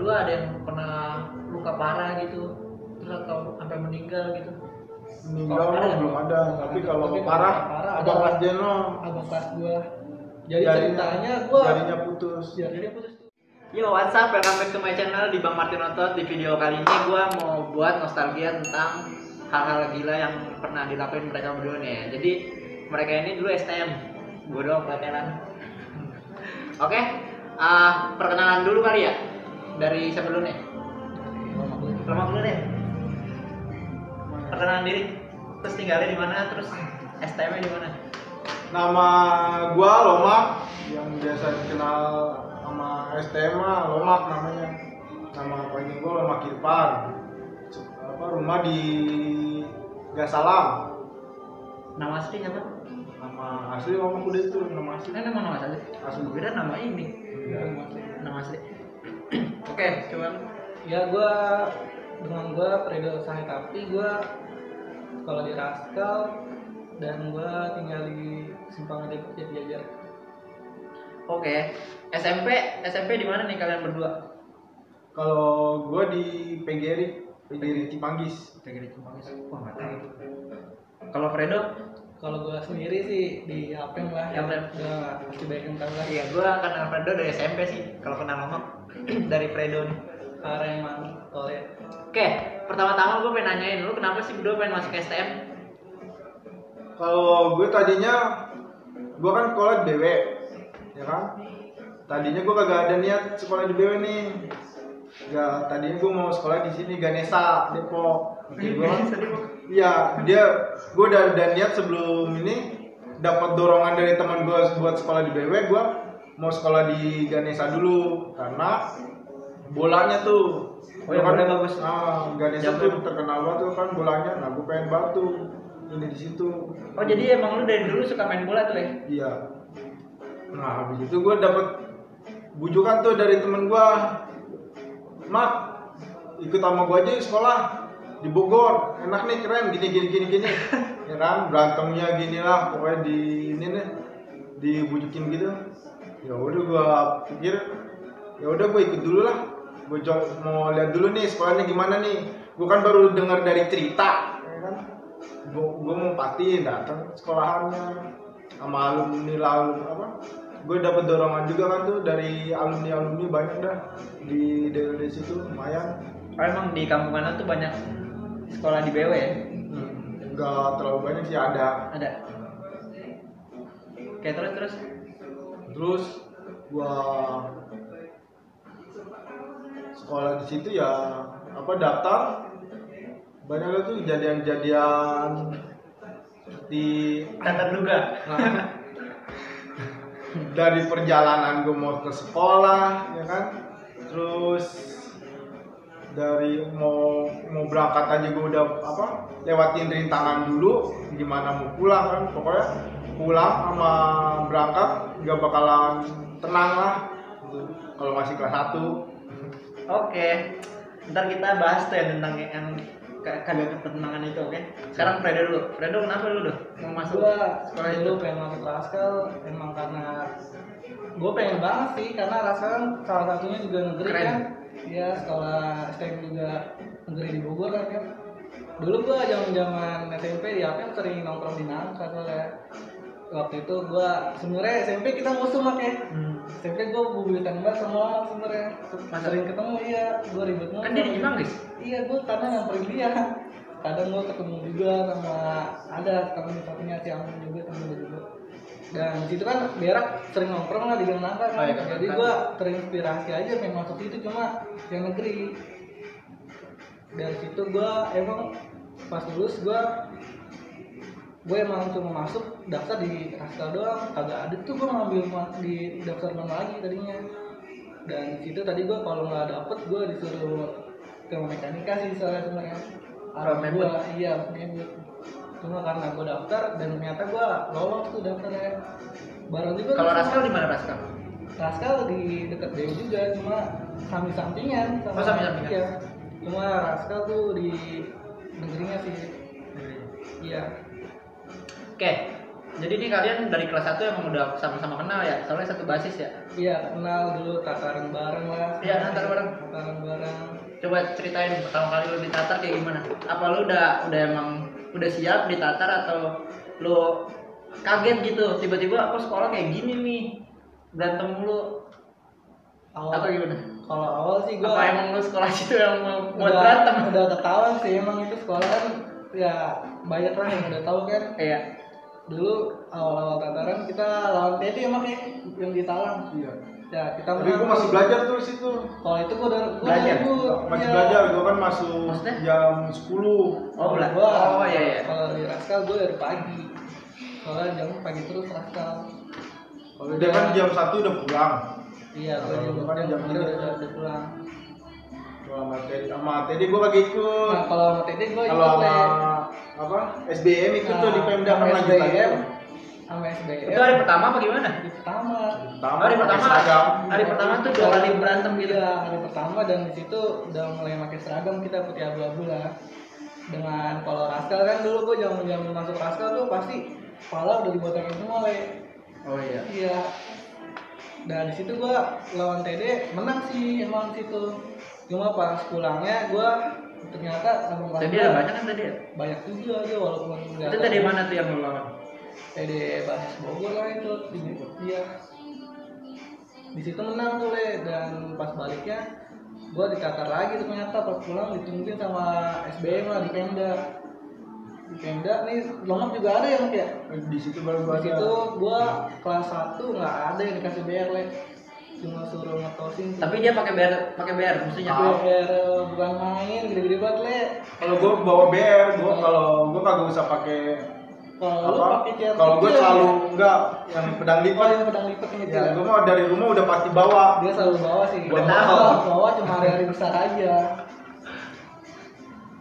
berdua ada yang pernah luka parah gitu, terus atau sampai meninggal gitu? Meninggal belum ada, tapi kalau parah abang kelas Jeno, abang kelas gua. Jadi ceritanya gua jarinya putus. Yo, what's up? Welcome back to my channel di Bang Martin Otot. Di video kali ini gua mau buat nostalgia tentang hal-hal gila yang pernah dilakuin mereka berdua nih ya. Jadi mereka ini dulu STM, gua doang pelajaran. Oke, perkenalan dulu kali ya. Dari siapa dulu nih? Lomak dulu deh. Perkenalan diri, terus tinggalnya di mana, terus STM-nya di mana? Nama gua Lomak, yang biasa dikenal sama STM Lomak namanya. Nama panjang gua Lomak Irfan. Rumah di Gasalam. Nama asli siapa? Nama asli Lomak udah itu, nama asli. Nama asli. Asli. Kira nama ini. Nama asli. Oke, coba. Ya dengan gua Fredo Sahitapi, gua sekolah di Raskal dan gua tinggal di Simpang Jati Jajar. Oke. SMP di mana nih kalian berdua? Kalau gua di PGRI Cimanggis. Wah, nggak tahu itu. Kalau Fredo? Kalau gua sendiri sih di Apeng lah. Apeng. Udah pasti banyak yang tahu lah. Iya, gua kenal Fredo dari SMP sih. Kalau kenal Lomak dari Fredo nih. Parah emang ya. Oke, pertama-tama gue pengen nanyain lu kenapa sih berdua pengen masuk STM? Kalau gue tadinya, gue kan sekolah di BW, ya kan? Tadinya gue kagak ada niat sekolah di BW nih. Ya, tadinya gue mau sekolah di sini Ganesha Depok. Iya, gue udah ada niat sebelum ini dapat dorongan dari teman gue buat sekolah di BW, gue mau sekolah di Ganesha dulu karena bolanya tuh. Oh ya, kan bagus. Ganesha tuh terkenal banget tuh kan bolanya. Nah, gue pengen banget tuh ini di situ. Oh, jadi emang lu dari dulu suka main bola tuh ya? Iya. Nah, habis itu gue dapet bujukan tuh dari temen gue. Mak, ikut sama gue aja sekolah di Bogor. Enak nih, keren, gini. Ya kan, berantemnya gini lah, pokoknya di ini nih, dibujukin gitu. Ya udah gue pikir, ya udah gue ikut dulu lah. Gue mau lihat dulu nih sekolahnya gimana nih. Gue kan baru dengar dari cerita, ya kan. Gue mau pastiin datang sekolahannya sama alumni apa. Gue dapet dorongan juga kan tuh dari alumni banyak dah di daerah situ lumayan. Oh, emang di kampungan tuh banyak sekolah di BW ya? Enggak terlalu banyak sih, ada. Oke, terus Gua sekolah di situ ya daftar banyak lah tuh kejadian-kejadian di tak terduga. Dari perjalanan gue mau ke sekolah, ya kan, terus dari mau berangkat aja gue udah lewatin rintangan dulu gimana mau pulang kan. Pokoknya pulang sama berangkat gak bakalan tenang lah kalau masih kelas 1. Oke, ntar kita bahas tuh ya tentang yang kagak ketenangan itu, oke? Sekarang Fredo dulu. Fredo kenapa dulu mau masuk Sekolah itu pengen masuk Raskal emang karena gue pengen banget sih, karena Raskal kan salah satunya juga negeri. Keren. Kan ya, sekolah STM juga negeri di Bogor kan. Dulu gue zaman SMP di Apeng sering nongkrong di Nangka soalnya. Waktu itu gue sebenarnya SMP kita musuh makanya. SMP gue bubuyutan banget sama sebenarnya. Sering ketemu, iya, gue ribet banget. Kan dia di Cimanggis. Iya, gue karena nyamperin dia. Kadang gue ketemu juga sama ada temen-temennya si Amin juga, temen gue juga. Dan di situ kan berak sering nongkrong lah di Gang Nangka kan. Oh, iya, Jadi gue terinspirasi aja pengen masuk itu, cuma yang negeri. Dari situ gue emang pas lulus gue emang cuma masuk daftar di Raskal doang, kagak ada tuh gue ngambil di daftar mana lagi tadinya. Dan di situ tadi gue kalau nggak dapet gue disuruh ke mekanika sih soalnya sebenarnya. Gue iya mebut. Cuma karena gue daftar dan ternyata gue lolos tuh daftarnya. Baru juga. Kalau Raskal di mana Raskal? Raskal di dekat Dewi juga, cuma samping-sampingan. Samping-sampingan. Iya. Cuma Raskal tuh di negerinya sih. Iya. Oke, Jadi ini kalian dari kelas 1 emang udah sama-sama kenal ya? Soalnya satu basis ya? Iya, kenal dulu tataran bareng lah. Iya, tataran bareng. Tataran bareng. Coba ceritain pertama kali lu ditatar kayak gimana? Apa lu udah emang udah siap ditatar atau lu kaget gitu? Tiba-tiba aku sekolah kayak gini nih. Berantem mulu. Atau gimana? Kalau awal sih gua Apa emang lu sekolah situ yang mau buat udah, berantem? udah ketahuan sih emang itu sekolah kan ya banyak lah yang udah tahu kan. Iya. Dulu awal-awal tataran kita lawan Teddy emang yang di Talang. Iya. Ya kita Tapi gue masih belajar tuh di situ. Kalau itu gua Belajar? Masih iya. belajar, gue kan masuk Maksudnya? jam 10. Oh, Gua, oh iya. Kalau di Raskal gua dari pagi. Soalnya jam pagi terus Raskal. Kalau dia kan jam 1 udah pulang. Iya, gua Kalau gua kan jam jam 3 3. udah pulang. Kalau sama Teddy gue lagi ikut. Nah, kalau sama Teddy gua Kalau ikut sama Le. apa SBM ikut tuh di Pemda sama kan lanjutannya. SBM. Sama SBM. Itu hari pertama apa gimana? Hari pertama. Hari pertama. pakai seragam. Hari pertama tuh 2 kali berantem gitu. Iya, hari pertama dan di situ udah mulai pakai seragam kita putih abu-abu lah. Dengan kalau Raskal kan dulu gua zaman masuk Raskal tuh pasti kepala udah dibotakin semua Le. Oh iya. Iya. Dan di situ gua lawan TD menang sih emang situ. Cuma pas pulangnya gua ternyata abang kelas Tadi gua ada banyak kan tadi ya? banyak juga dia walaupun nggak Itu tahu. tadi mana tuh yang lu lawan? TD basis Bogor lah itu. Iya. Di situ menang tuh Le dan pas baliknya gua ditatar lagi ternyata pas pulang ditungguin sama SBM lah di Pemda. Di Pemda nih Lomak juga ada yang kayak Di situ baru gue di situ gua kelas 1 nggak ada yang dikasih BR Le. Cuma suruh ngetosin. Tapi dia pakai BR maksudnya. BR bukan main gede-gede banget Le. Kalau gue bawa BR, kalau gue kagak usah pakai Kalau lu apa? pakai CR Kalau gue kecil, selalu ya? enggak yang pedang Oh, lipat. yang pedang lipat ini Ya, gue mau dari rumah udah pasti bawa. dia selalu bawa sih. Gua Bawa cuma hari-hari besar aja.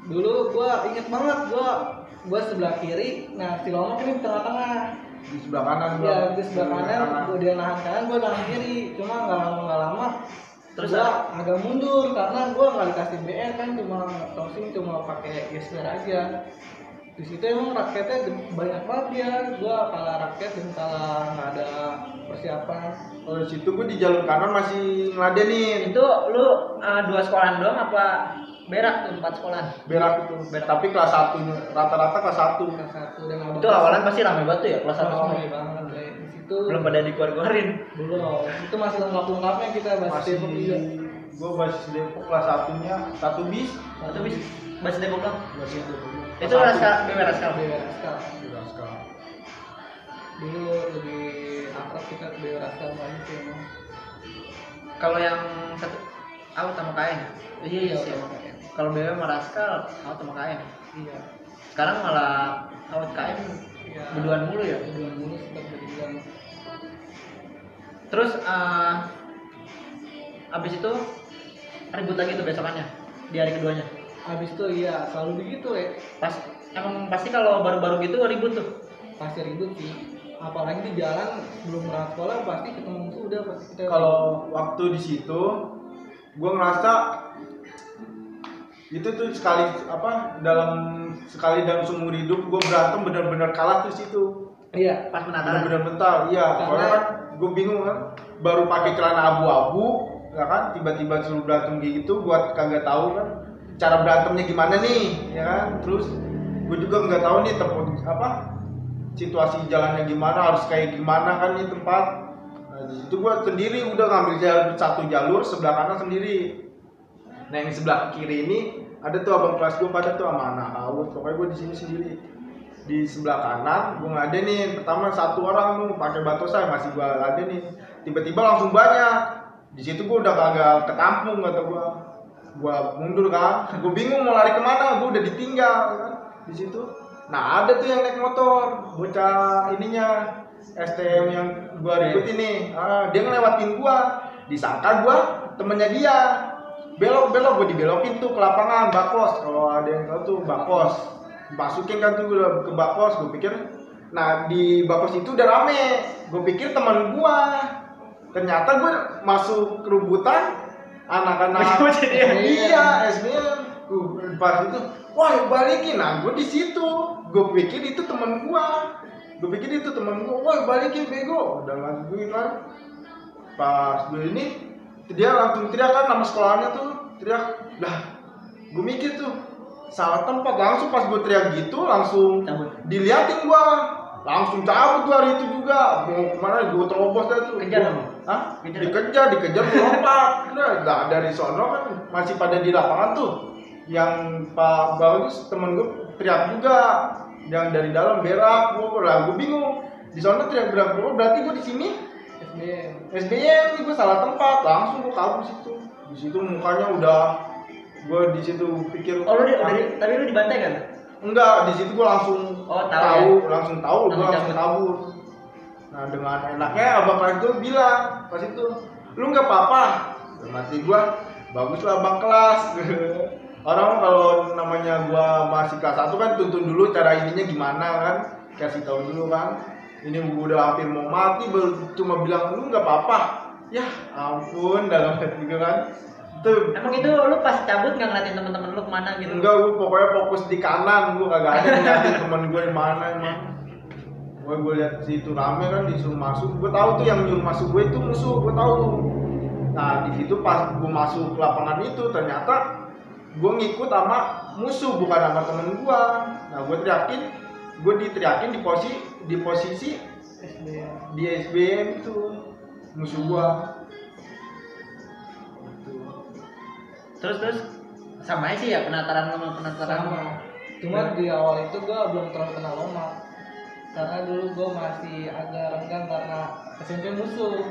Dulu gua inget banget gua sebelah kiri, nah si Lomak ini di tengah-tengah. Di sebelah kanan gua. Ya di sebelah kanan, gua dia nahan kanan, gua nahan kiri. Cuma nggak lama. Terus Terus gua agak mundur karena gua nggak dikasih BR kan, cuma tossing cuma pakai gesper aja. Di situ emang raketnya banyak banget dia. Gua kalah raket dan kalah nggak ada persiapan. Kalau di situ gue di jalur kanan masih ngeladenin. Itu lu 2 sekolahan doang apa berak tuh 4 sekolahan? Berak itu. Tapi kelas 1 rata-rata kelas 1. Kelas 1 dan abang Itu awalan pasti rame banget tuh ya kelas 1 semua. ramai banget Le. Di situ Belum pada dikeluar-keluarin. belum. Itu masih lengkap-lengkapnya kita Masih Depok juga. gue basis Depok kelas 1-nya 1 bis. Itu bis Bas Depok doang. Basis Depok. Itu Raskal, Raskal. Raskal. Raskal. Dulu lebih akrab kita ke Raskal banget sih emang. Kalau yang satu Out sama Kain. Iya sih. sama kayak. Kalau BW sama Raskal, Out sama Kain. Iya. Sekarang malah Out Kain Iya. berduaan mulu ya. Berduaan mulu tetap berduaan. Terus abis itu ribut lagi tuh besokannya di hari keduanya. Habis itu iya selalu begitu Le. Emang pasti kalau baru-baru gitu ribut tuh. Pasti ribut sih. Apalagi di jalan belum berangkat sekolah pasti ketemu musuh udah pasti kita. Kalau waktu di situ gue ngerasa itu tuh sekali dalam seumur hidup gue berantem benar-benar kalah tuh situ. Iya. Pas penataran. Benar-benar mental. Iya, Karena- soalnya kan gue bingung kan baru pakai celana abu-abu ya kan tiba-tiba suruh berantem kayak gitu buat kagak tahu kan cara berantemnya gimana nih ya kan terus gue juga nggak tahu nih situasi jalannya gimana harus kayak gimana kan di tempat. Nah, di situ gue sendiri udah ngambil satu jalur sebelah kanan sendiri. Nah yang sebelah kiri ini ada tuh abang kelas gue pada tuh sama anak awut pokoknya gue di sini sendiri. Di sebelah kanan gue ngadenin pertama satu orang tuh pakai batosai masih gue ladenin tiba-tiba langsung banyak. Di situ gue udah kagak ketampung kata gue mundur kan gue bingung mau lari kemana gue udah ditinggal kan di situ. Nah ada tuh yang naik motor bocah ininya STM yang gue ribut ini dia ngelewatin gue disangka gue temennya dia belok gue dibelokin tuh ke lapangan Bakos kalau ada yang tahu tuh Bakos masukin kan tuh ke Bakos gue pikir nah di Bakos itu udah rame gue pikir teman gue ternyata gue masuk kerubutan anak-anak iya SBM pas itu wah balikin nah gue di situ gue pikir itu temen gue Gue pikir itu temen gue, woi balikin bego. Udah langsung kan. Pas gue ini, dia langsung teriak kan nama sekolahannya tuh, teriak. Lah, gue mikir tuh, salah tempat. Langsung pas gue teriak gitu, langsung Cabut. diliatin gue. Langsung cabut gue hari itu juga. Mau kemana, gue terobos dah tuh. Kejar dong? Hah? Kejar. Dikejar melompat. Nah, dari sono kan masih pada di lapangan tuh. Yang Pak Bagus temen gue teriak juga. Yang dari dalam berak, gue bingung. Di sono teriak berak, berarti gue di sini SBM nih, gue salah tempat. Langsung gue kabur situ. Di situ mukanya udah, gue di situ pikir. Oh, tapi lu dibantai kan? Enggak, di situ gue langsung Langsung gue langsung kabur. Nah, dengan enaknya abang kelas gue bilang pas itu, lu nggak apa-apa. Mati gue, baguslah abang kelas. Orang kalau namanya gue masih kelas 1 kan tuntun dulu cara ininya gimana kan, kasih tahu dulu kan. Ini udah hampir mau mati, baru cuma bilang lu nggak apa-apa. Ya ampun, dalam hati gue kan. Tuh. Emang itu lu pas cabut nggak ngeliatin temen-temen lu kemana gitu? Enggak, gue pokoknya fokus di kanan, gue kagak ada ngeliatin temen gue di mana emang. Gue lihat situ rame kan, disuruh masuk. Gue tahu tuh yang nyuruh masuk gue itu musuh, gue tahu. Nah di situ pas gue masuk lapangan itu ternyata gue ngikut sama musuh bukan sama temen gue. Nah gue diteriakin di posisi di SBM itu musuh gue. Terus sama aja sih ya penataran sama. Cuma di awal itu gue belum terlalu kenal Loma, karena dulu gue masih agak renggang karena SMP musuh.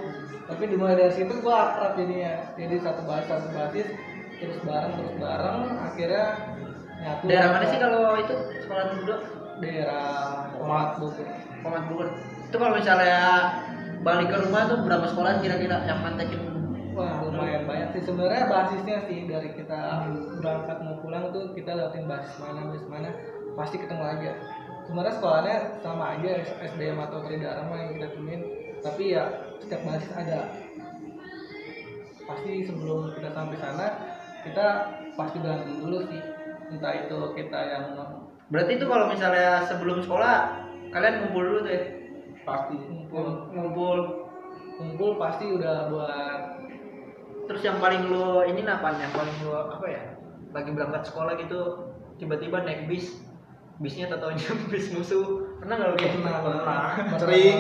Tapi dimulai dari situ gue akrab jadinya, jadi satu basis terus bareng akhirnya nyatu. Daerah mana sih kalau itu sekolah dulu? Daerah Komat Bogor. Itu kalau misalnya balik ke rumah tuh berapa sekolah kira-kira yang mantekin? Wah lumayan banyak sih sebenarnya basisnya sih, dari kita berangkat mau pulang tuh kita lewatin basis mana pasti ketemu aja. Sebenarnya sekolahnya sama aja, SDM atau Tridharma yang kita temuin, tapi ya setiap basis ada. Pasti sebelum kita sampai sana kita pasti berantem dulu sih, entah itu kita yang. Berarti itu kalau misalnya sebelum sekolah kalian ngumpul dulu tuh ya? Pasti Ngumpul pasti udah buat. Terus yang paling lo ini apa? Yang paling lo apa ya? Lagi berangkat sekolah gitu, tiba-tiba naik bisnya tatonya bis musuh. Pernah nggak lo kayak gitu? Pernah. Sering.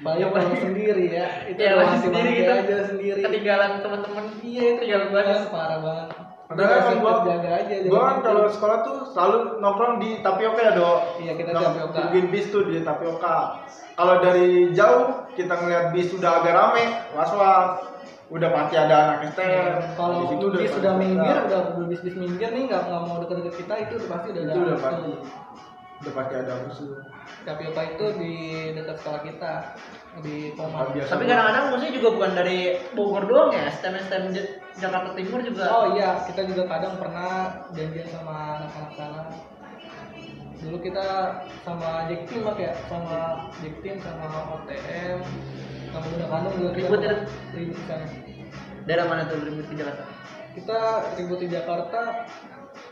Banyak kalau sendiri ya. Itu Ya, masih masih sendiri gitu. aja sendiri. Ketinggalan teman-teman. Iya, ketinggalan banget. Parah banget. Padahal kan jaga aja. gue kan kalau sekolah tuh selalu nongkrong di tapioka ya dok. Iya, kita tapioka. Tungguin bis tuh di tapioka. Kalau dari jauh kita ngeliat bis udah agak rame, was-was. Udah pasti ada anak STM. Kalau Di situ bis pada udah minggir, ada. udah bis minggir nih nggak mau deket-deket kita, itu pasti udah ada. Itu udah pasti ada musuh. Tapioka itu di dekat sekolah kita di Komat. Biasa Tapi kadang-kadang musuhnya juga bukan dari Bogor doang ya, STM Jakarta Timur juga. Oh iya, kita juga kadang pernah janjian sama anak-anak sana. Dulu kita sama Jack Team sama Jack Team sama OTM sama Bunda Kandung juga kita Ribut di sana. Daerah mana tuh ribut di Jakarta? Kita ribut di Jakarta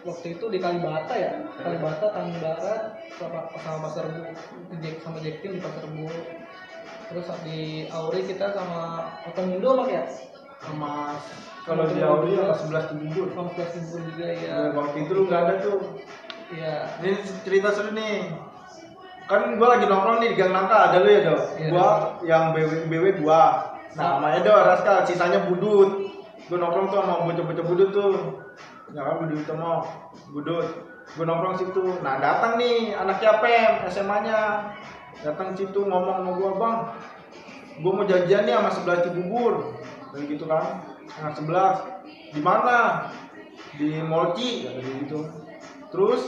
waktu itu di Kalibata ya, Kalibata, Tanjung Barat sama Pasar Rebo, sama Jack Team di Pasar Rebo. Terus di Auri kita sama Otomundo ya, Sama kalau di Auri sama 11 Cibubur. sama kelas Cibubur juga ya. Waktu itu lu nggak ada tuh. Iya. Ini cerita seru nih. Kan gua lagi nongkrong nih di Gang Nangka, ada lu ya dok. Iya. Gua yang BW 2. Nah, namanya dok Raska, sisanya Budut. Gua nongkrong tuh sama bocah-bocah Budut tuh. Ya kan Budut sama Budut. Gua nongkrong situ. Nah, datang nih anak Yapem SMA-nya. Datang situ ngomong sama gua, "Bang, gua mau janjian nih sama 11 Cibubur." Kayak gitu kan. Anak 11. Di mana? Di Molci, kayak gitu. Terus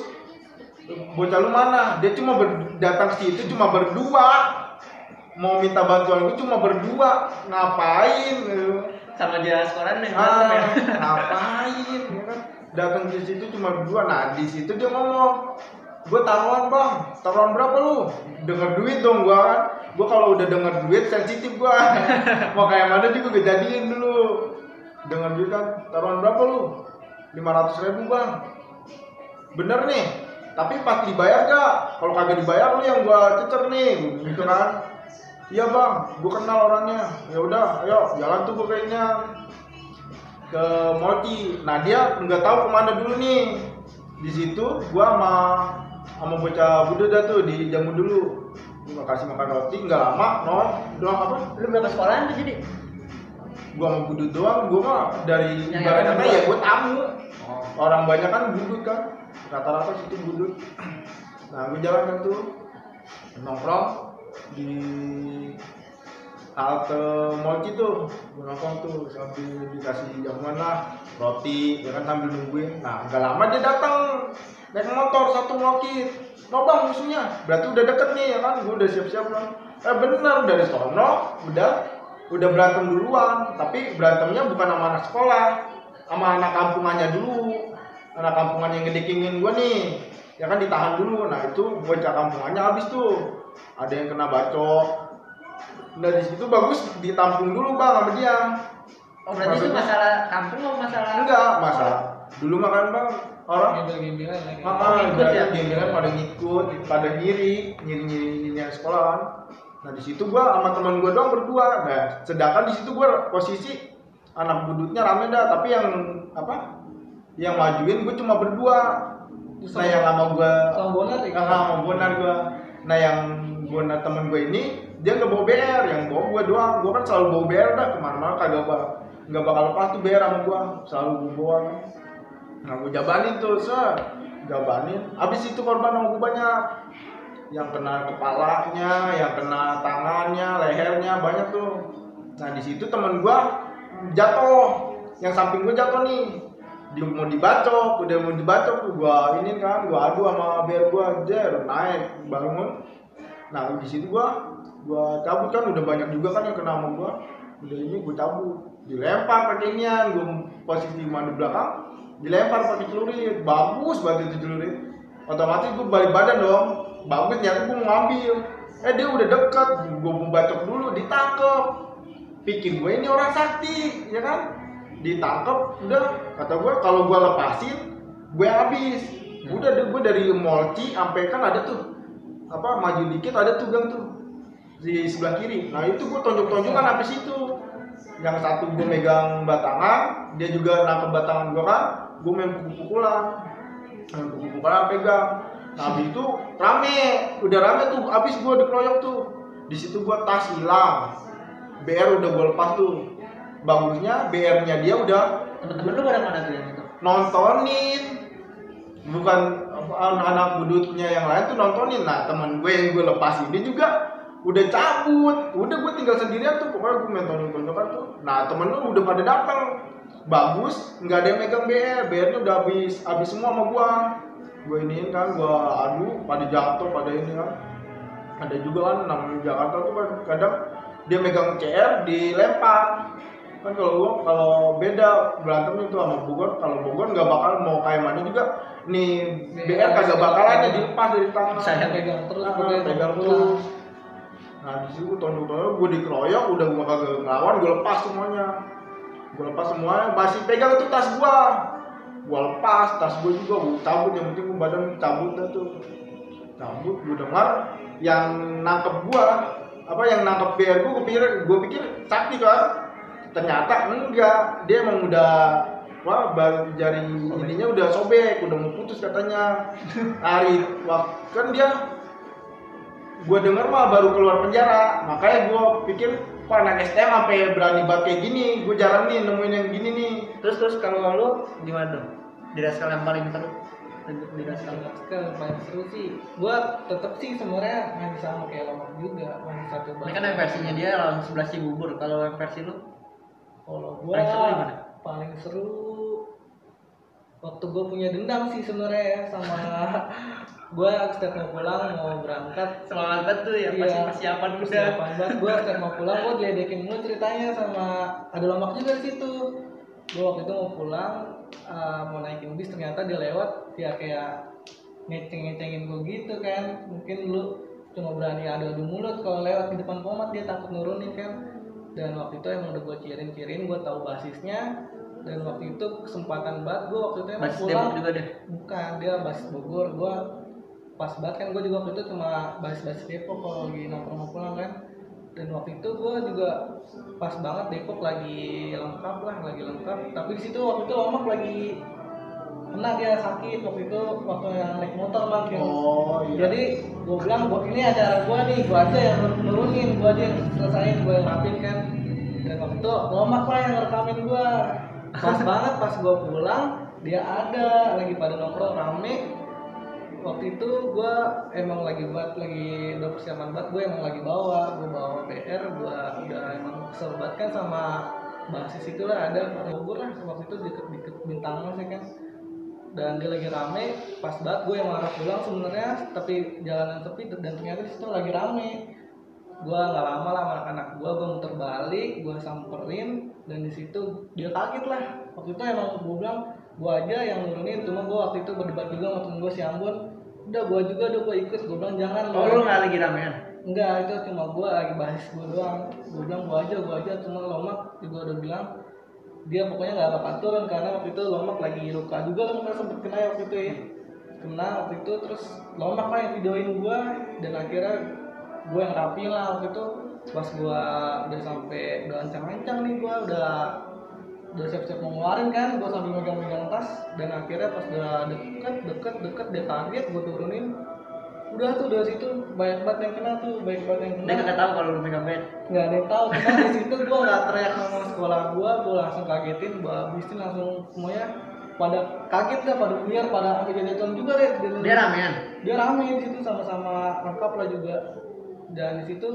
bocah lu mana? Dia cuma datang ke situ cuma berdua. Mau minta bantuan gue cuma berdua. Ngapain? Sama dia sekolah nih. Ngapain? Ya kan? Datang ke situ cuma berdua. Nah, di situ dia ngomong, "Gue taruhan, Bang. Taruhan berapa lu?" Dengar duit dong gua kan. Gua kalau udah dengar duit sensitif gua. Mau kayak mana juga gue jadiin dulu. Dengar duit kan, taruhan berapa lu? 500.000 Bang. Bener nih, tapi pas dibayar gak? Kalau kagak dibayar lu yang gua cecer nih, gitu kan? Iya bang, gua kenal orangnya. Ya udah, ayo jalan tuh gua kayaknya ke Mochi. Nah dia nggak tahu kemana dulu nih. Di situ gua sama bocah Budo dah tuh di jamu dulu. Gua kasih makan roti, nggak lama, doang apa? Lu berapa sekolahan tuh jadi? Gua sama Budo doang, gua mah dari Yang ibaratnya berdua? ya gua tamu. Oh. Orang banyak kan budut kan, rata-rata situ budut. Nah gua jalan kan tuh nongkrong di halte Mochi tuh, gua nongkrong tuh sambil dikasih jamuan lah, roti, ya kan sambil nungguin. Nah gak lama dia datang naik motor satu ngokit. No bang musuhnya, berarti udah deket nih ya kan, gua udah siap-siap lah. Bener dari sono udah berantem duluan, tapi berantemnya bukan sama anak sekolah, sama anak kampungannya dulu. Anak kampungannya yang ngedekingin gua nih, ya kan ditahan dulu. Nah itu bocah kampungannya habis tuh, ada yang kena bacok. Nah di situ bagus ditampung dulu bang sama dia. Oh berarti itu masalah kampung atau masalah? Enggak masalah. Dulu makan bang orang Gembel-gembelan lagi. ikut ya? gembel pada ngikut, pada nyiri sekolahan. Nah di situ gua sama teman gua doang berdua. Nah sedangkan di situ gua posisi anak budutnya rame dah, tapi yang apa? Yang majuin gua cuma berdua. Nah yang sama gua Sama Bonar ya? sama Bonar gua. Nah yang Bonar temen gua ini dia nggak bawa BR, yang bawa gua doang. Gua kan selalu bawa BR dah kemana-mana, nggak bakal lepas tuh BR sama gua, selalu gua bawa. Nah gua jabanin tuh, jabanin. Abis itu korban sama gua banyak, yang kena kepalanya, yang kena tangannya, lehernya banyak tuh. Nah di situ temen gua jatuh, yang samping gua jatuh nih. Dia mau dibacok, udah mau dibacok, gua ini kan, gua adu sama BR gua, jer naik bangun. Nah di situ gua cabut kan, udah banyak juga kan yang kena sama gua. Udah ini gua cabut, dilempar pakai inian, gua posisi mana belakang, dilempar pakai celurit, bagus banget itu celurit. Otomatis gua balik badan dong, bagus nyata gua mau ngambil. Dia udah dekat, gua mau bacok dulu, ditangkep. Pikir gua ini orang sakti, ya kan? Ditangkep, udah kata gue kalau gue lepasin gue habis. Udah gue dari Mochi sampai kan ada tuh apa maju dikit ada tuh gang tuh di sebelah kiri. Nah itu gue tonjok-tonjokan sampai situ. Yang satu gue megang batangan, dia juga nangkep batangan gue kan, gue main pukul-pukulan pegang. Nah habis itu udah rame tuh, habis gue dikeroyok tuh. Di situ gue tas hilang, BR udah gue lepas tuh. Bagusnya BR-nya dia udah Temen-temen lu pada mana tuh yang itu? nontonin, bukan anak-anak budutnya yang lain tuh nontonin. Nah temen gue yang gue lepas ini juga udah cabut, udah gue tinggal sendirian tuh, pokoknya gue main tonton-tontokan tuh. Nah temen lu udah pada datang, bagus, nggak ada yang megang BR-nya udah habis semua sama gue iniin kan, gue adu, pada jatuh, pada ini kan. Ada juga kan namanya Jakarta tuh kan kadang dia megang CR dilempar. Kan kalau beda berantem itu sama Bogor, kalau Bogor nggak bakal mau kayak mana juga nih BR kagak bakalan dilepas dari tangan. Saya pegang terus, pegang terus. Nah di situ tonton gue dikeroyok, udah gue kagak ngelawan, gue lepas semuanya, masih pegang tuh tas gue lepas tas gue juga, gue cabut, yang penting gue badan cabut dah tuh, gue dengar yang nangkep yang nangkep BR gue pikir sakti kan. Ternyata enggak, dia emang udah jari ininya udah sobek, udah mau putus katanya. Kan dia gue denger mah baru keluar penjara, makanya gue pikir kok anak STM sampai berani banget kayak gini, gue jarang nih nemuin yang gini nih. Terus kalau lu gimana dong? Di Raskal yang paling seru? Di Raskal Yang paling seru sih, gua tetep sih sebenarnya main sama kayak lama juga, main satu ini kan yang versinya dia lawan 11 si bubur, kalau yang versi lu? Kalau gua Paling seru gimana? paling seru waktu gua punya dendam sih sebenarnya ya sama gua setiap mau pulang mau berangkat Semangat banget tuh ya, pasti persiapan udah. persiapan banget. Gua setiap mau pulang gua diledekin mulu ceritanya, sama ada lomak juga di situ. Gua waktu itu mau pulang mau naikin bis, ternyata dia lewat, dia kayak ngeceng-ngecengin gua gitu kan. Mungkin lu cuma berani adu-adu mulut kalau lewat di depan komat, dia takut nurunin kan. Dan waktu itu emang udah gue cirin, gue tahu basisnya. Dan waktu itu kesempatan banget gue waktu itu emang Basis pulang. Depok juga deh? Bukan, dia basis Bogor. Gue pas banget kan, gue juga waktu itu cuma bahas-bahas Depok kalau lagi nongkrong-nongkrong kan. Dan waktu itu gue juga pas banget Depok lagi lengkap, tapi di situ waktu itu Lomak lagi kena, dia sakit waktu itu waktu yang naik motor bang. Oh iya. Jadi gue bilang, ini acara gue nih, gue aja yang nurunin, gue aja yang selesain, gue yang rapin kan. Dan waktu itu Lomak lah yang ngerekamin gue. Pas banget pas gue pulang, dia ada lagi pada nongkrong rame. Waktu itu gue emang lagi udah persiapan banget, gue emang lagi bawa PR, gue udah emang kesel banget kan sama basis itulah, ada Bogor lah waktu itu deket Bintang Mas ya kan. Dan dia lagi rame, pas banget gue yang arah pulang sebenarnya, tapi jalanan sepi dan ternyata di situ lagi rame. Gue nggak lama lah sama anak gue muter balik, gue samperin, dan di situ dia kaget lah. Waktu itu emang gue bilang gue aja yang nurunin, cuma gue waktu itu berdebat juga sama temen gue si Ambon, udah gue juga gue ikut, gue bilang jangan. Oh lu nggak lagi ramean? Enggak, itu cuma gue lagi bahas gue doang. Gue bilang gue aja, cuma Lomak juga udah bilang dia pokoknya nggak bakal turun karena waktu itu Lomak lagi luka juga kan, nggak sempet kena waktu itu ya. Kena waktu itu, terus Lomak lah yang videoin gue, dan akhirnya gue yang rapi lah waktu itu. Pas gue udah sampai udah ancang-ancang nih, gue udah siap-siap mau ngeluarin kan, gue sambil megang-megang tas, dan akhirnya pas udah deket dia kaget, gue turunin. Udah tuh dari situ banyak banget yang kena. Dia nggak tahu kalau lu megang bed. Nggak ada yang tahu, cuma di situ gue nggak teriak nama sekolah gue langsung kagetin, gue habisin langsung semuanya. Pada kaget dah, pada buyar, pada sampai jatuh juga deh. Dia ramean? Dia rame di situ, sama-sama lengkap lah juga. Dan di situ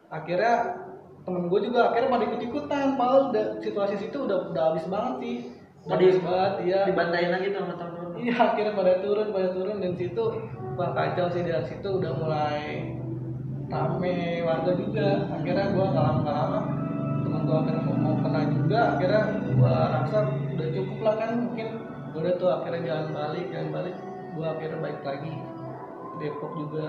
akhirnya temen gue juga akhirnya pada ikut-ikutan, padahal situasi situ udah habis banget sih. Habis banget, iya. Dibantain lagi tuh sama temen-temen. Iya, akhirnya pada turun, dan situ wah kacau sih. Dari situ udah mulai rame warga juga. Akhirnya gue nggak lama temen gue akhirnya mau kena juga. Akhirnya gue rasa udah cukup lah kan, mungkin udah tuh akhirnya jalan balik. Gue akhirnya balik lagi Depok juga.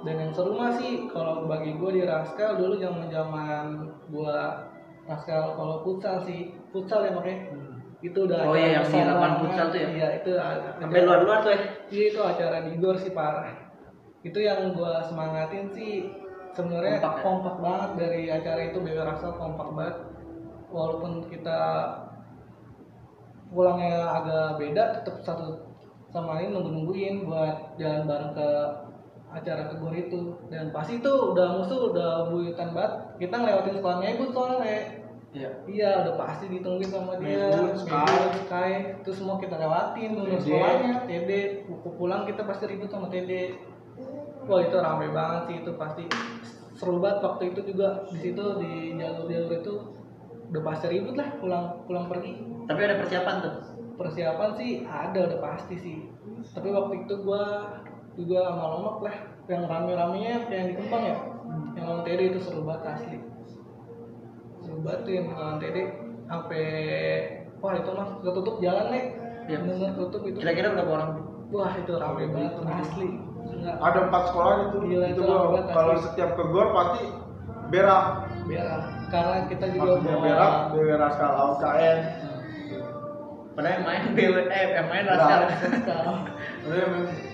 Dan yang seru mah sih kalau bagi gue di Raskal dulu zaman gue Raskal, kalau futsal ya makanya. Itu udah yang di lapangan futsal tuh ya? Iya, itu sampai luar tuh ya? Iya, itu acara di GOR sih parah. Itu yang gua semangatin sih sebenarnya kompak banget dari acara itu. BW Raksal kompak banget. Walaupun kita pulangnya agak beda, tetap satu sama lain nungguin buat jalan bareng ke acara ke GOR itu. Dan pasti itu udah musuh, udah buyutan banget. Kita ngelewatin sekolahnya Ibu soalnya. Iya, udah pasti ditungguin sama dia. Sky, itu semua kita lewatin dulu sekolahnya. TD, pulang kita pasti ribut sama TD. Wah, itu ramai banget sih, itu pasti seru banget waktu itu juga. Di situ di jalur itu udah pasti ribut lah pulang pergi. Tapi ada persiapan tuh? Persiapan sih ada, udah pasti sih. Tapi waktu itu gua juga sama Lomak lah, yang rame-ramenya yang di Kembang ya, yang lawan TD itu seru banget asli. Batin lawan TD sampai wah itu mah ketutup jalan nih. Ya. Bener tutup itu. Kira-kira berapa orang? Wah, itu ramai banget asli. Ada 4 sekolah gitu. Gila, itu gua kalau setiap ke GOR pasti berak. Karena kita juga maksudnya berak, BW Raskal UKM. Padahal yang main Raskal.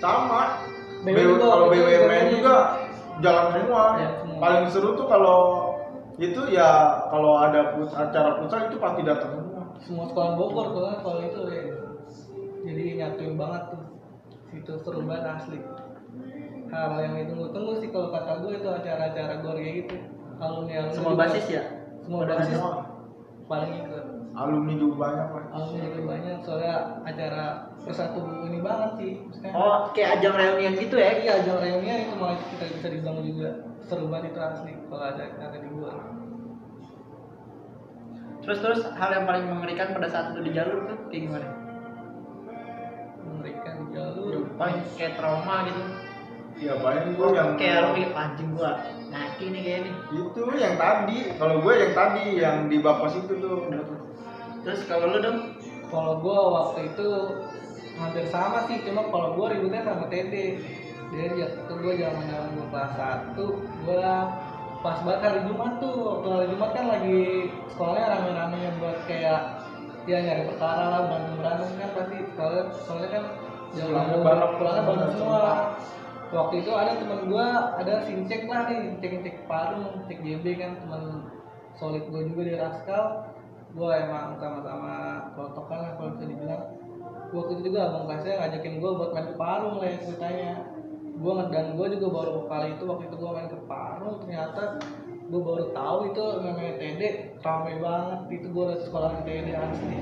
Sama. Kalau BWMN juga jalan semua. Paling seru tuh kalau itu ya, kalau ada acara futsal itu pasti datang semua sekolah Bogor tuh kalau itu ya. Jadi nyatuin banget tuh. Situ seru banget asli. Hal yang ditunggu-tunggu sih kalau kata gue itu acara-acara GOR kayak gitu. Alumni semua basis ya? Semua basis paling ikut. Alumni juga banyak lah. Alumni juga banyak, soalnya acara persatu ini banget sih. Maksudnya, kayak ajang reunian gitu ya? Iya, ajang reunian itu malah kita bisa dibilang juga seru banget itu asli kalau ada di gua. Terus hal yang paling mengerikan pada saat itu di jalur tuh kayak gimana? Mengerikan di jalur? Paling kayak trauma gitu. Iya, paling gua yang kayak lu anjing gua naki nih kayaknya. Itu yang tadi, kalau gue yang tadi yang di Bapas itu tuh. Terus kalau lu dong? Kalau gua waktu itu hampir sama sih, cuma kalau gua ributnya sama TD. Jadi waktu gua zaman gua kelas 1, gua pas banget hari Jumat tuh. Waktu hari Jumat kan lagi sekolahnya rame-rame buat kayak ya nyari perkara lah, berantem kan pasti. Soalnya kan pulangnya bareng semua. Waktu itu ada teman gua, ada Sincek lah nih, Sincek Parung, Sincek JB kan teman solid gua juga di Raskal. Gua emang sama-sama protokan lah kalau bisa dibilang. Waktu itu juga abang kelasnya ngajakin gua buat main ke Parung lah ceritanya. Gua juga baru kali itu waktu itu gua main ke Parung, ternyata gua baru tahu itu namanya TD ramai banget. Itu gua udah sekolah TD asli.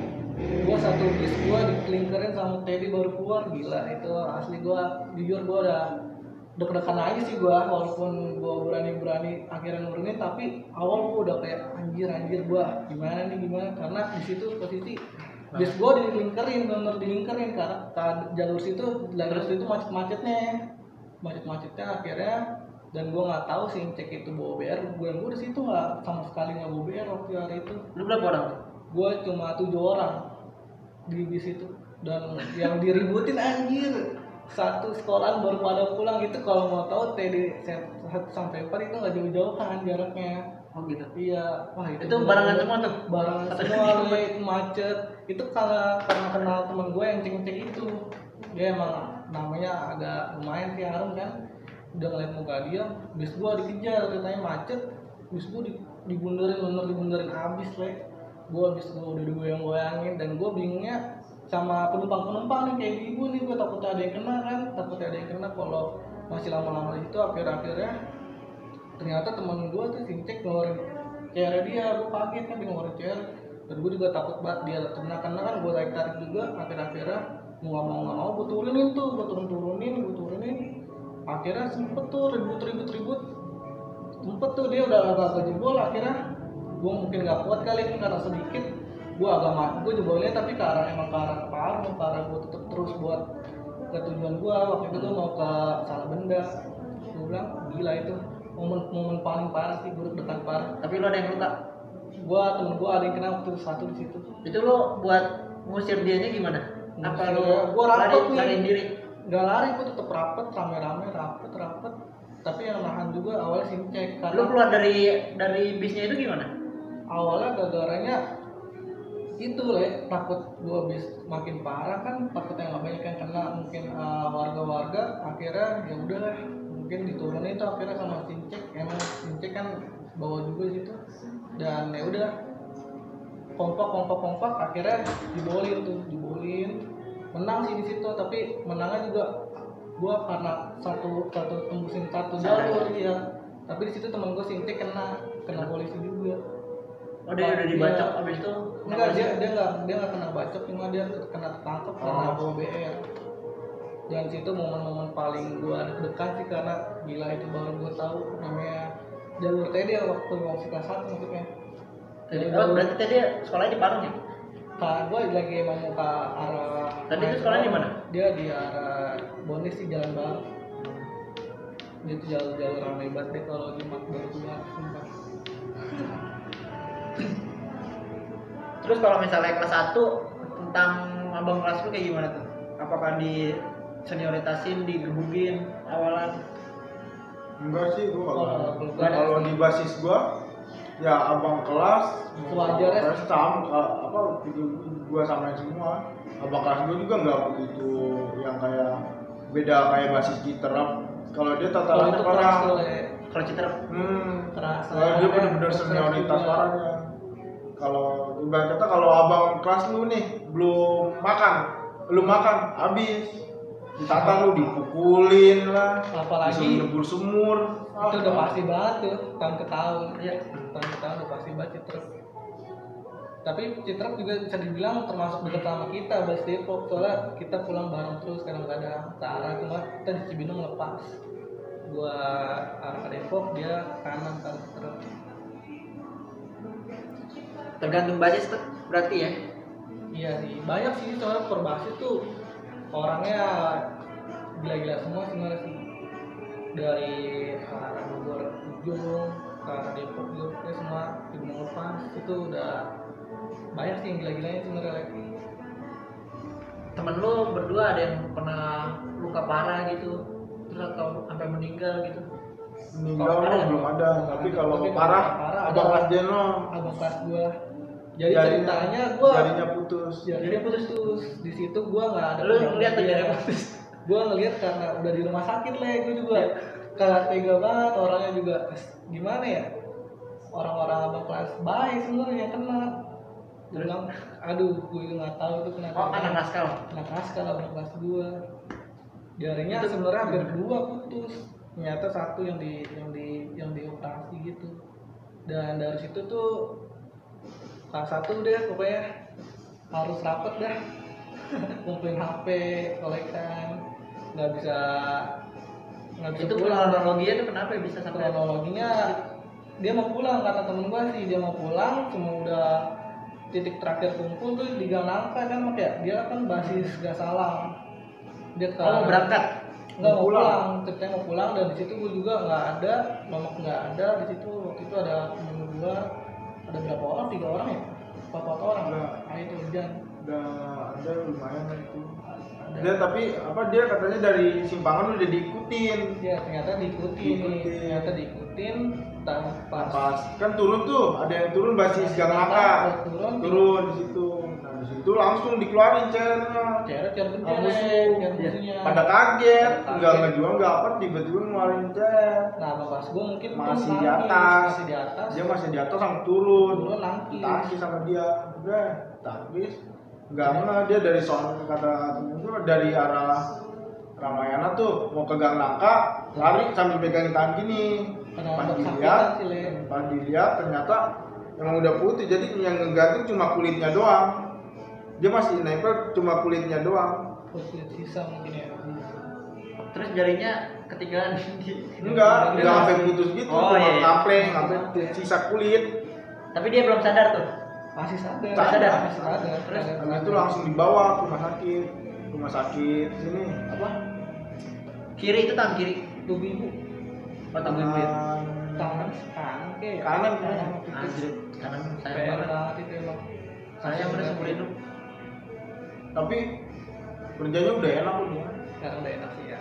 Gua satu bis gua dikelingkerin sama TD baru keluar, gila itu asli. Gua jujur gua udah deg-degan aja sih gua, walaupun gua berani akhirnya nurunin, tapi awal gua udah kayak anjir gua gimana karena di situ posisi bis gua dilingkerin, bener dilingkerin karena jalur situ macet-macetnya akhirnya. Dan gua nggak tahu sih cek itu bawa BR, gua di situ nggak sama sekali nggak bawa BR waktu hari itu. Lu berapa orang? Gua cuma 7 orang di bis itu, dan yang diributin anjir satu sekolahan baru pada pulang gitu. Kalau mau tahu TD 1 sampai 4 itu nggak jauh-jauh kan jaraknya. Oh gitu. Iya, wah Itu barengan semua tuh. Barengan semua, macet. Itu karena kenal teman gue yang ceng-ceng itu. Dia emang namanya agak lumayan sih harum kan. Udah ngeliat muka dia, bis gue dikejar, katanya macet. Bis gue dibunderin habis lek. Bis gue udah digoyang-goyangin, dan gue bingungnya sama penumpang nih kayak ibu nih. Gue takutnya ada yang kena kalau masih lama-lama di situ. Akhirnya ternyata teman gue tuh Sincek ngeluarin chair dia. Gue kaget kan dia ngeluarin chair, dan gue juga takut banget dia kena, karena kan gue tarik juga. Akhirnya mau nggak mau gue turunin. Akhirnya sempet tuh ribut sempet tuh dia udah agak jebol. Akhirnya gue mungkin nggak kuat kali ini karena sedikit, gue jebolnya tapi ke arah Parung, ke arah gue tetep terus buat ke tujuan gue. Waktu itu gue mau ke Salabenda. Gue bilang gila itu momen paling parah sih, gue dekat parah. Tapi lu ada yang luka? Temen gue ada yang kena waktu satu di situ. Itu lu buat ngusir dianya gimana? Apa lu lari diri? Gak lari, gue tetep rapet, rame-rame, rapet. Tapi yang nahan juga awalnya Sincek. Lu keluar dari bisnya itu gimana? Awalnya gara-garanya itu takut gua bis makin parah kan, takutnya nggak banyak yang kena, mungkin warga-warga. Akhirnya ya udahlah, mungkin diturunin itu akhirnya sama Sincek. Emang Sincek kan bawa juga situ, dan ya udah kompak akhirnya dibolin. Menang sih di situ, tapi menangnya juga gua karena satu tembusin satu jalur ya. Tapi di situ temen gua Sincek kena polisi juga. Oh, dia udah dibacok abis itu? Enggak, dia nggak kena bacok, cuma dia kena tangkap karena bawa BR. Dan situ momen-momen paling gua deg-degan sih, karena gila itu baru gua tahu namanya jalur TD waktu masih kelas 1 maksudnya. Berarti tadi sekolahnya di Parung ya? Gue lagi mau ke arah. Tadi itu sekolahnya di mana? Dia di arah Bonis sih, Jalan Baru. Dia tuh jalur ramai banget deh kalau Jumat baru keluar. Terus kalau misalnya kelas 1 tentang abang kelas lu kayak gimana tuh? Apakah di senioritasin, digebukin awalan? Enggak sih, kalau di basis gua ya abang kelas sewajarnya gua samain semua. Abang kelas gua juga nggak begitu yang kayak beda kayak basis Citerap. Kalau dia tatarannya parah. Kalau Citerap keras. Dia benar-benar senioritas parahnya. Kalau ibarat kata kalau abang kelas lu nih belum makan habis ditata, lu dipukulin lah, apalagi disuruh sumur. Itu udah pasti banget tuh tahun ke tahun. Iya, tahun ke tahun udah pasti banget Citerap. Tapi Citerap juga bisa dibilang termasuk dekat sama kita, Bas Depok, soalnya kita pulang bareng terus kadang-kadang ke arah, cuma kita di Cibinong lepas. Gua arah Depok, dia kanan kan Citerap. Tergantung basis tuh berarti ya? Iya sih, banyak sih soalnya per basis tuh orangnya gila-gila semua sebenarnya sih. Dari arah Bogor ujung ke arah Depok juga semua Cibinong lepas, itu udah banyak sih yang gila-gilanya sebenarnya. Temen lu berdua ada yang pernah luka parah gitu, terus atau sampai meninggal gitu? Meninggal belum ada, tapi kalau parah abang kelas Jeno. Abang kelas gua Jadi ceritanya gua jarinya putus. jarinya putus. Di situ gua nggak ada. Lu ngeliat tuh jarinya putus. Gua ngeliat karena udah di rumah sakit lah, gua juga kayak tega banget, orangnya juga gimana ya, orang-orang abang kelas baik sebenarnya yang kena. Bilang, aduh, gue nggak tahu itu kenapa. Oh, anak naskah. Anak naskah abang kelas gua. Jarinya sebenarnya hampir 2 putus. Ternyata satu yang dioperasi gitu. Dan dari situ tuh salah satu deh pokoknya harus rapet dah. Ngumpulin HP, kolekan, nggak bisa Itu kronologinya tuh kenapa bisa sampai kronologinya dia mau pulang, kata temen gua sih dia mau pulang, cuma udah titik terakhir kumpul tuh di Gang Nangka kan, makanya dia kan basis gak salah dia mau berangkat nggak mau pulang, ceritanya mau pulang, dan di situ gua juga nggak ada, mamak nggak ada di situ. Waktu itu ada temen gua, ada berapa orang, 3 orang ya, 4 orang Enggak. nah itu hujan Udah ada lumayan lah itu. ada. Dia tapi apa dia katanya dari simpangan udah diikutin. Ya ternyata diikutin pas Pas kan turun tuh, ada yang turun basis Gang Nangka. Turun di situ. Nah, di situ langsung dikeluarin chairnya. ceret yang gede Kamu musuhnya. pada kaget, Pada nggak kaget. ngejual nggak apa, tiba-tiba ngeluarin chair. Nah bapak gua mungkin tuh Masih di nangis, atas. masih di atas. Dia masih di atas langsung turun. Turun nangis. Tangkis sama dia. Udah, tangkis. Nggak mana dia dari sono, kata temen gua, dari arah Ramayana tuh mau ke Gang Nangka, lari sambil pegangin tangan gini. Karena Pas ada dilihat, kesakitan sih, Le. pas dilihat ternyata emang udah putih, jadi yang ngegantung cuma kulitnya doang. Dia masih nempel cuma kulitnya doang. Kulit sisa mungkin ya. terus jarinya ketinggalan di Enggak sampai putus gitu, Oh, cuma iya. kampleng sampai sisa kulit. tapi dia belum sadar tuh. Masih sadar. Sadar. Masih sadar. Terus, Habis itu langsung dibawa ke rumah sakit sini apa? Kiri itu tangan kiri. tuh ibu Batang bibir. tangan kanan Kanan. Anjir, kanan saya PR banget. banget itu emang. Saya udah seumur hidup. Tapi kerjanya udah enak udah. Sekarang udah enak sih ya.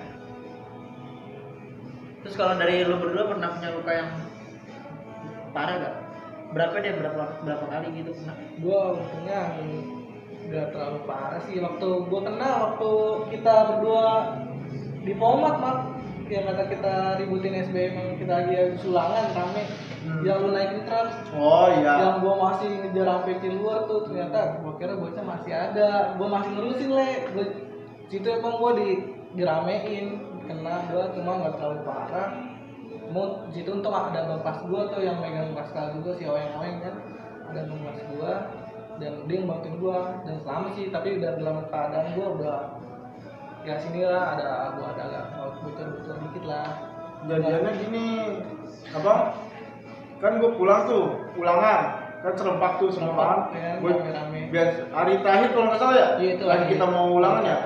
Terus kalau dari lu berdua pernah punya luka yang parah gak? Berapa kali gitu kena? Gua untungnya nggak terlalu parah sih. Waktu gua kena waktu kita berdua di Pomat mak, yang kata kita ributin SBM yang kita lagi habis ulangan rame. Yang lu naikin truk, Oh iya. yang gua masih ngejar sampai luar tuh, ternyata gua kira bocah masih ada, gua masih nerusin gua, situ emang gua diramein, kena gua cuma nggak terlalu parah. Mau situ untung ada abang kelas gua tuh yang megang pascal juga, si Oeng kan, ada abang kelas gua dan dia yang bantuin gua, dan selamat sih, tapi udah dalam keadaan gua udah ya sini lah, gua ada agak bocor dikit lah. Jadiannya gini, apa? Kan gue pulang tuh, ulangan, kan serempak tuh semua kan. Ya, Gue rame-rame. biar hari terakhir kalau nggak salah ya, Iya, itu lagi lagi. kita mau ulangan ya.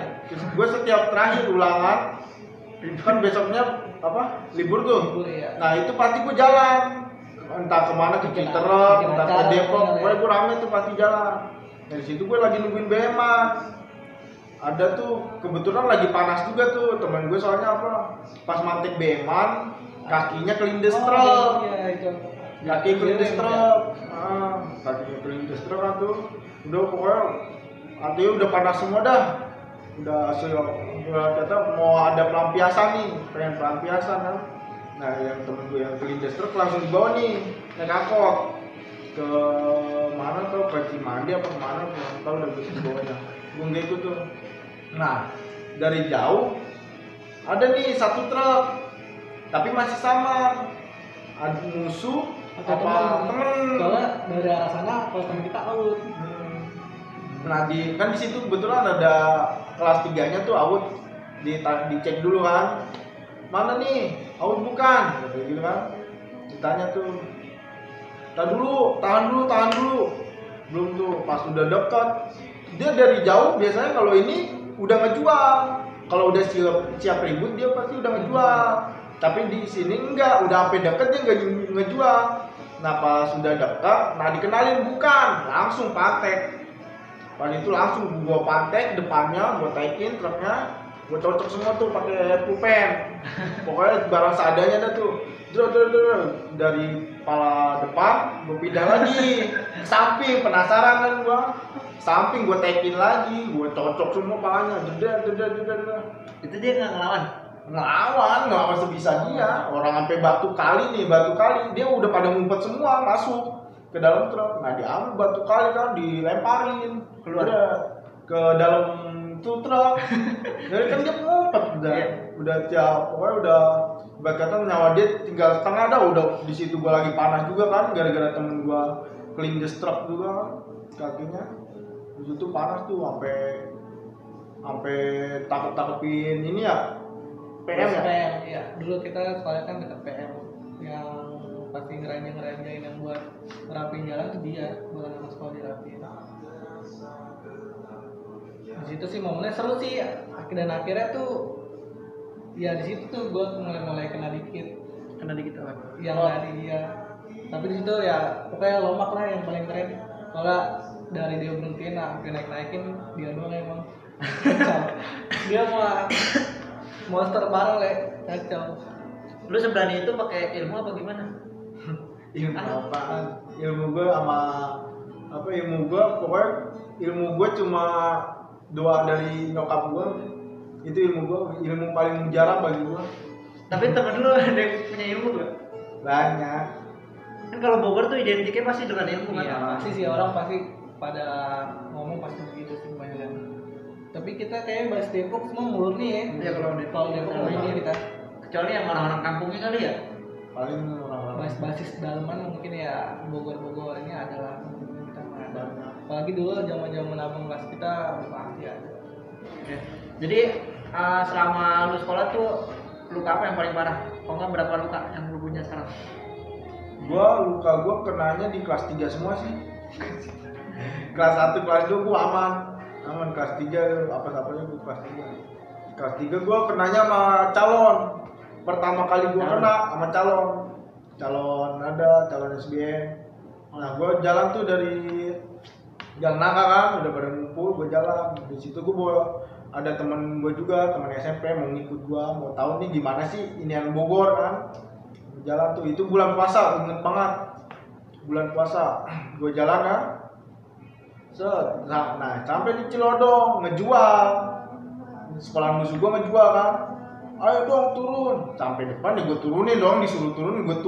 Gue setiap terakhir ulangan, kan besoknya apa? Libur tuh. Libur, iya. Nah itu pasti gue jalan, entah kemana ke Bikin Citerep, bikin entah ke acara, Depok, ya. pokoknya gue rame tuh pasti jalan. Dari situ gue lagi nungguin BM-an. Ada tuh kebetulan lagi panas juga tuh teman gue, soalnya apa? Pas mantek BM-an, kakinya kelindes truk. Iya itu. Kaki kelindes truk. Kakinya kelindes truk kan tuh. Udah pokoknya artinya udah panas semua dah. Udah kata mau ada pelampiasan nih, pengen pelampiasan kan. Nah yang temen gue yang kelindes truk langsung dibawa nih naik angkot ke mana tuh, ke Cimandi apa kemana, belum tahu udah bisa dibawanya. Gue nggak ikut tuh. Nah dari jauh ada nih satu truk, tapi masih sama, ada musuh Atau apa temen. Soalnya dari arah sana kalau temen kita out. Nah kan di situ kebetulan ada kelas 3-nya tuh out, dicek dulu kan, mana nih out bukan, kayak gitu kan, ditanya tuh, tahan dulu, belum tuh, pas udah dekat, dia dari jauh biasanya kalau ini udah ngejual, kalau udah siap ribut dia pasti udah ngejual, tapi di sini enggak, udah sampai deket dia nggak ngejual. Nah pas sudah dekat, nah dikenalin bukan, langsung pantek. Pas itu langsung gua pantek depannya, gua taikin truknya, gue cocok semua tuh pakai pulpen. Pokoknya barang seadanya dah tuh. Dari kepala depan gue pindah lagi ke samping, penasaran kan gue. Samping gue tekin lagi, gue cocok semua palanya. Jeda. Itu dia nggak ngelawan. Ngelawan sebisa dia. Orang sampai batu kali, dia udah pada ngumpet semua masuk ke dalam truk. Nah diambil batu kali kan, dilemparin keluar ke dalam tuh truk. Jadi kan dia ngumpet udah tiap, pokoknya udah kata nyawa dia tinggal setengah dah. Udah di situ gua lagi panas juga kan, gara-gara temen gua kelindes truk juga kan, kakinya. Di situ panas tuh sampai takut-takutin ini ya. PM ya? PM, iya. Dulu kita sekolah kan dekat PM yang pasti ngeranjang yang buat ngerapiin jalan tuh dia, buat anak sekolah dirapiin. Di situ sih momennya seru sih, dan akhirnya tuh ya di situ tuh gue mulai kena dikit apa? yang dari dia. Tapi di situ ya pokoknya Lomak lah yang paling keren. Soalnya dari dia berhentiin sampai naikin dia doang emang. Dia monster parah le, kacau. Lu seberani itu pakai ilmu apa gimana? Ilmu apaan? Ilmu gue sama apa, ilmu gue pokoknya ilmu gue cuma doa dari nyokap gue. Itu ilmu paling jarang bagi gue. Tapi temen lu ada yang punya ilmu gak? Banyak. Kan kalau Bogor tuh identiknya pasti dengan ilmu kan? Iya, pasti sih orang pasti pada ngomong pasti begitu sih kebanyakan. Tapi kita kayak bahas Depok semua murni ya. Iya kalau Depok ini kita. Kecuali yang orang-orang kampungnya kali ya? Paling orang-orang Bahas basis dalaman mungkin ya Bogor ini adalah kita mah. banyak. Apalagi dulu zaman abang kelas kita pasti ada. Oke. Jadi selama lu sekolah tuh luka apa yang paling parah? Kok nggak berapa luka yang lu punya sekarang? Luka gua kenanya di kelas 3 semua sih. Kelas 1, kelas 2 gua aman. Kelas 3 apa-apanya gua kelas 3. Kelas 3 gua kenanya sama calon. Pertama kali gua kena sama calon SBM. Nah, gua jalan tuh dari Jalan Nangka kan, udah pada ngumpul, gua jalan. Di situ gua ada temen gua juga, temen SMP mau ngikut gua, mau tahu nih gimana sih inian Bogor kan. Jalan tuh, itu bulan puasa, inget banget. Bulan puasa, gua jalan kan. Nah, sampai di Cilodong ngejual. Sekolah musuh gua ngejual kan. Ayo dong turun. Sampai depan nih gua turunin dong, disuruh turunin gua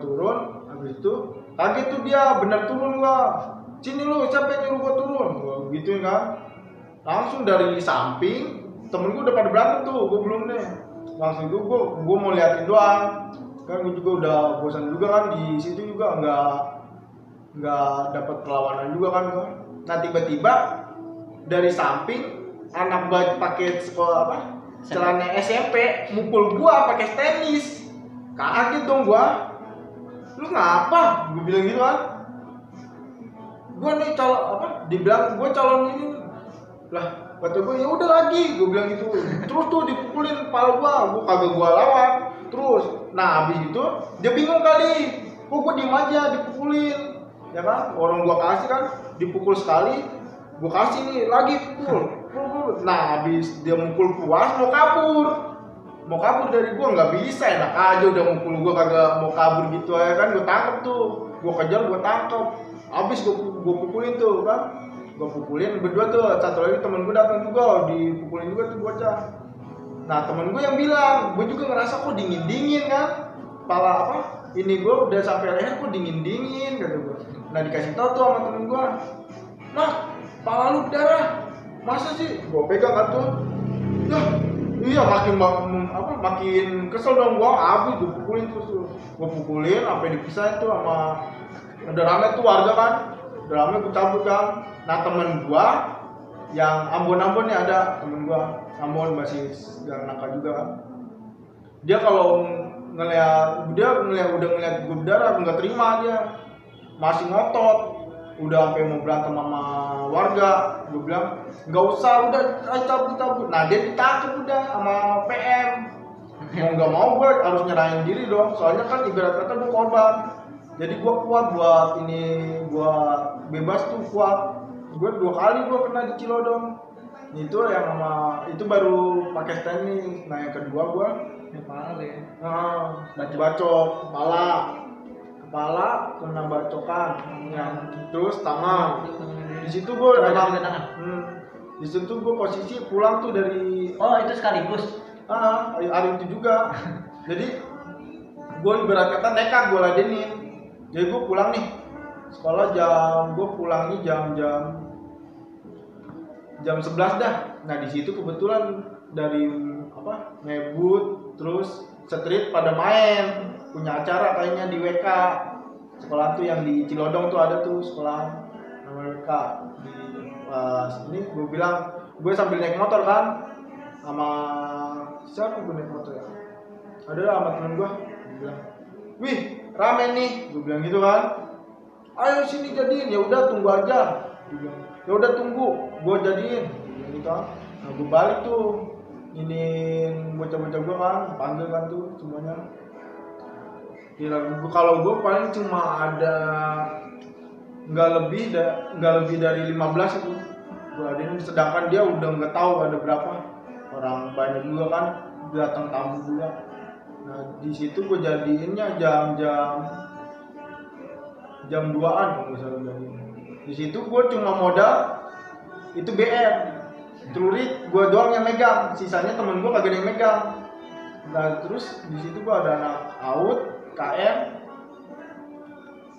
turun. Habis itu kaget tuh dia, bener turun gua. Sini lu, siapa yang nyuruh gua turun? Gua gituin kan. Langsung dari samping, temen gua udah pada berantem tuh, gua belum nih. Langsung gua mau liatin doang. Kan gua juga udah bosan juga kan di situ juga nggak dapat perlawanan juga kan gua. Nah tiba-tiba dari samping anak pakai celana SMP mukul gua pakai tenis. Kaget dong gua. Lu ngapa? Gua bilang gitu kan. Gua nih dibilang gua calon ini. Lah kata gua ya udah lagi, gua bilang gitu. Terus tuh dipukulin kepala gua kagak gua lawan. Terus nah habis itu dia bingung kali. Kok gua diem aja dipukulin. Ya kan? Orang gua kasih kan dipukul sekali, gua kasih nih lagi pukul. Nah habis dia mukul puas mau kabur dari gua, nggak bisa, enak aja udah mukul gua kagak mau kabur gitu aja kan. Gua tangkep tuh, gua kejar, gua tangkep. Habis gua pukulin tuh kan, gua pukulin berdua tuh. Satu lagi temen gua datang juga, dipukulin juga tuh bocah. Nah temen gua yang bilang, gua juga ngerasa kok dingin kan, kepala ini gua udah sampai leher kok dingin kata gua. Nah dikasih tau tuh sama temen gua, nah kepala lu berdarah, masa sih? Gua pegang kan tuh, ya iya makin kesel dong gua. Habis gua pukulin tuh, gua pukulin sampai dipisahin tuh sama, udah rame tuh warga kan, udah rame gua cabut kan. Nah temen gua yang Ambon nih, ada temen gua Ambon masih Jalan Nangka juga kan. Dia kalau udah ngeliat gua berdarah nggak terima, dia masih ngotot, udah sampai mau berantem sama warga. Gue bilang nggak usah, udah cabut. Nah dia ditangkap udah sama PM. Mau nggak mau gue harus nyerahin diri dong, soalnya kan ibarat kata gue korban. Jadi gue kuat buat bebas tuh kuat. Gue 2 kali gue kena di Cilodong. Itu yang sama itu baru pakai stand nih. Nah yang kedua gua Mahal ya. bacok kepala kena bacokan yang terus tangan. Di situ gua Bacok emang juga tangan? di situ gua posisi pulang tuh dari Oh itu sekaligus. hari itu juga. Jadi gue ibarat kata nekat gue ladenin. Jadi gue pulang nih sekolah gue pulang nih jam 11 dah. Nah di situ kebetulan dari ngebut terus street pada main punya acara kayaknya di WK sekolah tuh yang di Cilodong tuh ada tuh sekolah namanya WK di pas ini gue bilang gue sambil naik motor kan sama siapa gue naik motor ya ada sama temen gue bilang wih rame nih gue bilang gitu kan ayo sini jadiin ya udah tunggu aja gue bilang ya udah tunggu gue jadiin gitu kan nah gue balik tuh iniin bocah-bocah gue kan panggil kan tuh semuanya kalau gue paling cuma ada nggak lebih dari 15 itu gue adain sedangkan dia udah nggak tahu ada berapa orang banyak juga kan datang tamu juga. Nah di situ gue jadiinnya jam 2-an kalau nggak salah jadiin. Di situ gue cuma modal itu BR, celurit gue doang yang megang, sisanya temen gue kagak ada yang megang. Nah terus di situ gue ada anak AUD, KM,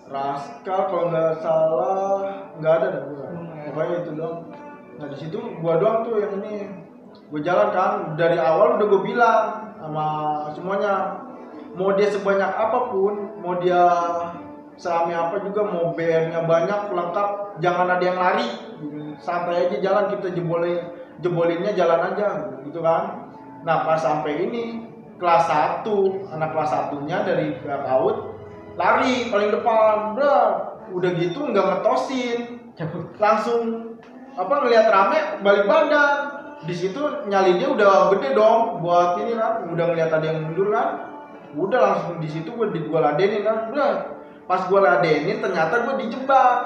Raskal kalau nggak salah nggak ada dah gue. Pokoknya itu doang. Nah di situ gue doang tuh yang ini. Gue jalan kan dari awal udah gue bilang sama semuanya mau dia sebanyak apapun mau dia serame apa juga mau BR-nya banyak lengkap jangan ada yang lari santai aja jalan kita jebolinnya jalan aja gitu kan. Nah pas sampai ini kelas 1 anak kelas 1-nya dari PAUD lari paling depan udah gitu nggak ngetosin langsung ngelihat rame balik badan. Di situ nyalinya udah gede dong buat ini kan udah ngeliat ada yang mundur kan udah langsung di situ gue ladenin kan udah pas gue ladenin ternyata gue dijebak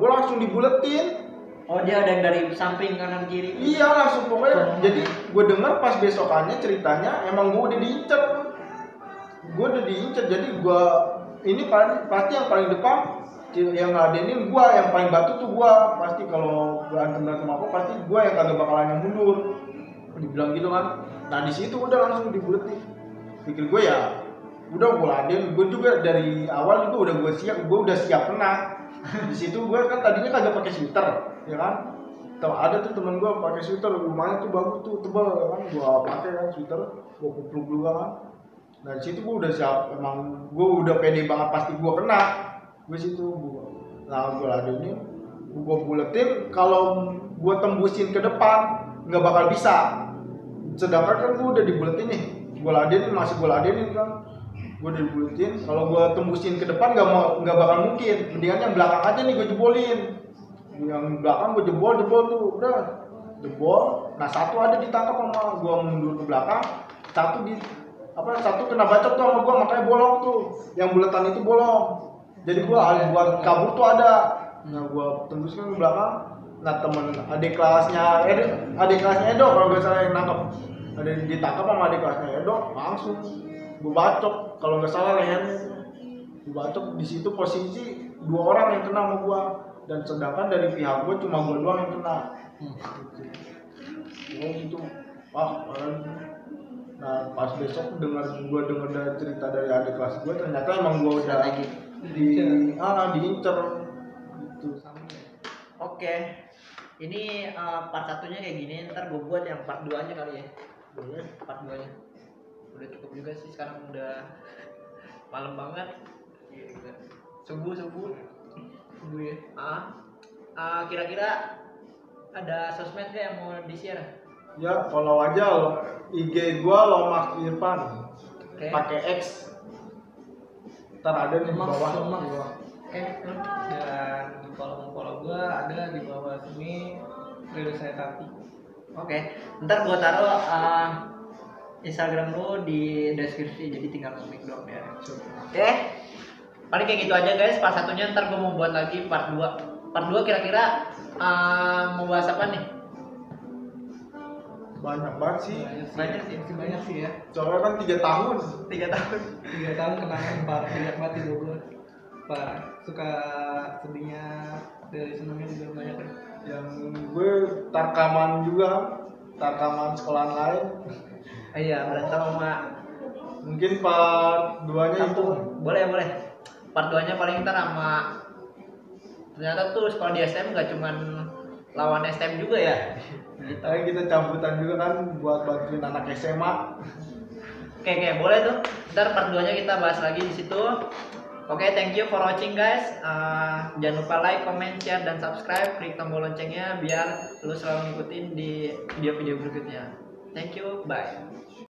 gue langsung dibuletin. Oh dia ada yang dari samping kanan kiri iya langsung pokoknya jadi gue dengar pas besokannya ceritanya emang gue udah diincer jadi gue ini pasti yang paling depan yang ngadenin gua yang paling batu tuh gua pasti kalau berantem apa pasti gua yang kagak bakalan yang mundur dibilang gitu kan. Nah di situ udah langsung dibuletin pikir gua ya udah gua laden gua juga dari awal juga gua udah siap kena. Di situ gua kan tadinya kagak pakai sweater ya kan ada tuh temen gua pakai sweater lumayan tuh bagus tuh tebal ya kan gua pakai kan sweater gua kupluk juga kan. Nah di situ gua udah siap emang gua udah pede banget pasti gua kena. Gue situ gue ladenin gue buletin kalau gue tembusin ke depan nggak bakal bisa sedangkan kan gue udah dibuletin nih gue ladenin kan gue udah dibuletin kalau gue tembusin ke depan nggak bakal mungkin mendingan yang belakang aja nih gue jebolin yang belakang gue jebol tuh udah jebol. Nah satu ada ditangkap sama gue mundur ke belakang satu kena bacok tuh sama gue makanya bolong tuh yang buletan itu bolong. Jadi gua buat kabur tuh ada. Nah gua tembuskan ke belakang. Nah temen adik kelasnya Edo kalau nggak salah yang nangkep. Ada ditangkap sama adik kelasnya Edo langsung gua bacok kalau nggak salah lehernya. Gua bacok di situ posisi 2 orang yang kena sama gua dan sedangkan dari pihak gua cuma gua doang yang kena. Gitu. Nah pas besok gua dengar dari cerita dari adik kelas gua ternyata emang gua udah lagi diincer gitu. Oke. Ini part 1-nya kayak gini, ntar gue buat yang part 2-nya kali ya. Boleh. Part 2-nya. Udah cukup juga sih sekarang udah malam banget. Subuh ya. Kira-kira ada sosmed gak yang mau di-share? Ya, follow aja IG gua Lomak Irfan. Okay. Pakai X. Ntar ada nih di bawah. Oke. Dan di follow gue ada di bawah sini Ridho saya Tati. Oke. Ntar gue taruh Instagram lu di deskripsi jadi tinggal klik doang ya. Oke. Paling kayak gitu aja guys. Part 1-nya ntar gue mau buat lagi part 2. part 2 kira-kira mau bahas apa nih? Banyak banget sih. Banyak sih. Masih banyak sih ya. Soalnya kan 3 tahun. 3 tahun. 3 tahun kenangan banyak banget di Bogor. Parah. Suka sedihnya dari senangnya juga banyak kan. Yang gue tarkaman juga, tarkaman sekolahan lain. Iya, berantem sama. Mungkin part 2-nya itu. Boleh. Part 2-nya paling ntar sama. Ternyata tuh sekolah di STM gak cuman lawan STM juga ya. Tapi kita cabutan juga kan buat bantuin anak SMA. Oke, boleh tuh. Ntar part 2-nya kita bahas lagi di situ. Oke, thank you for watching guys. Jangan lupa like, comment, share, dan subscribe. Klik tombol loncengnya biar lu selalu ngikutin di video-video berikutnya. Thank you, bye.